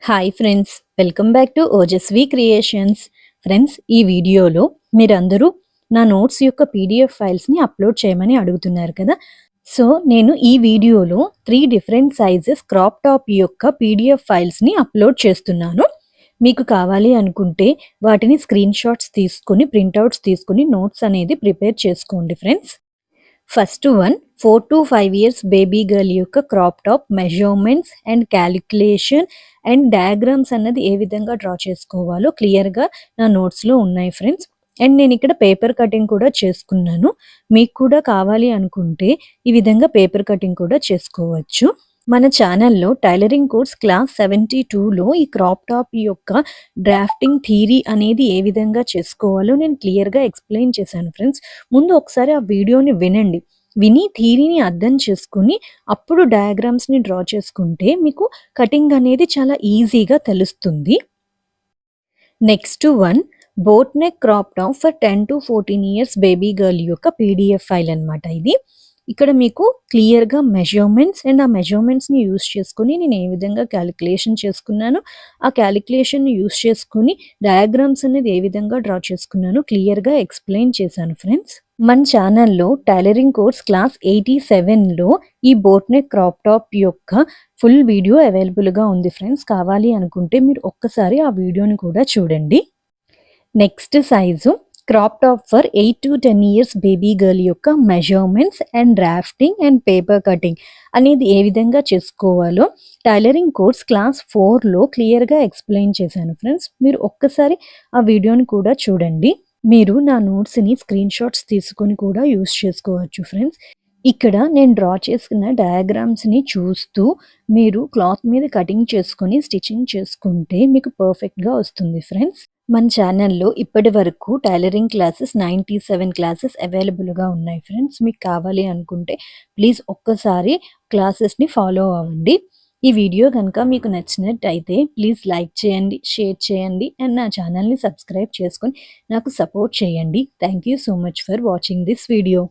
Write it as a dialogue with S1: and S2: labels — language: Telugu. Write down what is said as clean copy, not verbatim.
S1: Hi friends, welcome back to Ojaswi creations. Friends, ఈ వీడియోలో మీరందరూ నా నోట్స్ యొక్క పీడిఎఫ్ ఫైల్స్ని అప్లోడ్ చేయమని అడుగుతున్నారు కదా. సో నేను ఈ వీడియోలో 3 డిఫరెంట్ సైజెస్ క్రాప్ టాప్ యొక్క పీడిఎఫ్ ఫైల్స్ని అప్లోడ్ చేస్తున్నాను. మీకు కావాలి అనుకుంటే వాటిని స్క్రీన్ షాట్స్ తీసుకొని ప్రింట్అవుట్స్ తీసుకొని నోట్స్ అనేది ప్రిపేర్ చేసుకోండి friends. First one 4 to 5 years baby girl యొక్క crop top measurements and calculation and diagrams అన్నది ఏ విధంగా డ్రా చేసుకోవాలో క్లియర్గా నా నోట్స్లో ఉన్నాయి ఫ్రెండ్స్. అండ్ నేను ఇక్కడ పేపర్ కటింగ్ కూడా చేసుకున్నాను. మీకు కూడా కావాలి అనుకుంటే ఈ విధంగా పేపర్ కటింగ్ కూడా చేసుకోవచ్చు. మన ఛానల్లో టైలరింగ్ కోర్స్ క్లాస్ 72లో ఈ క్రాప్ టాప్ యొక్క డ్రాఫ్టింగ్ థియరీ అనేది ఏ విధంగా చేసుకోవాలో నేను క్లియర్గా ఎక్స్ప్లెయిన్ చేశాను ఫ్రెండ్స్. ముందు ఒకసారి ఆ వీడియోని వినండి. విని థియరీని అర్థం చేసుకుని అప్పుడు డయాగ్రామ్స్ని డ్రా చేసుకుంటే మీకు కటింగ్ అనేది చాలా ఈజీగా తెలుస్తుంది. Next one boat neck crop top for 10 to 14 years baby girl యొక్క పీడిఎఫ్ ఫైల్ అనమాట ఇది. ఇక్కడ మీకు క్లియర్గా మెజర్మెంట్స్ అండ్ ఆ మెజర్మెంట్స్ని యూస్ చేసుకుని నేను ఏ విధంగా క్యాలిక్యులేషన్ చేసుకున్నాను, ఆ క్యాలిక్యులేషన్ని యూస్ చేసుకుని డయాగ్రామ్స్ అనేది ఏ విధంగా డ్రా చేసుకున్నాను క్లియర్గా ఎక్స్ప్లెయిన్ చేశాను ఫ్రెండ్స్. మన ఛానల్లో టైలరింగ్ కోర్స్ క్లాస్ 87లో ఈ బోట్ నెక్ క్రాప్ టాప్ యొక్క ఫుల్ వీడియో అవైలబుల్గా ఉంది ఫ్రెండ్స్. కావాలి అనుకుంటే మీరు ఒక్కసారి ఆ వీడియోని కూడా చూడండి. Next size crop top for 8 to 10 years baby girl యొక్క measurements and drafting and paper cutting అనేది ఏ విధంగా చేసుకోవాలో టైలరింగ్ కోర్స్ క్లాస్ 4లో క్లియర్గా ఎక్స్ప్లెయిన్ చేశాను ఫ్రెండ్స్. మీరు ఒక్కసారి ఆ వీడియోని కూడా చూడండి. మీరు నా నోట్స్ని స్క్రీన్ షాట్స్ తీసుకొని కూడా యూస్ చేసుకోవచ్చు ఫ్రెండ్స్. ఇక్కడ నేను డ్రా చేసుకున్న డయాగ్రామ్స్ని చూస్తూ మీరు క్లాత్ మీద కటింగ్ చేసుకొని స్టిచ్చింగ్ చేసుకుంటే మీకు పర్ఫెక్ట్గా వస్తుంది ఫ్రెండ్స్. మన ఛానల్లో ఇప్పటి వరకు టైలరింగ్ క్లాసెస్ 97 క్లాసెస్ అవైలబుల్గా ఉన్నాయి ఫ్రెండ్స్. మీకు కావాలి అనుకుంటే ప్లీజ్ ఒక్కసారి క్లాసెస్ని ఫాలో అవ్వండి. ఈ వీడియో కనుక మీకు నచ్చినట్టయితే ప్లీజ్ లైక్ చేయండి, షేర్ చేయండి అండ్ నా ఛానల్ని సబ్స్క్రైబ్ చేసుకొని నాకు సపోర్ట్ చేయండి. Thank you so much for watching this video.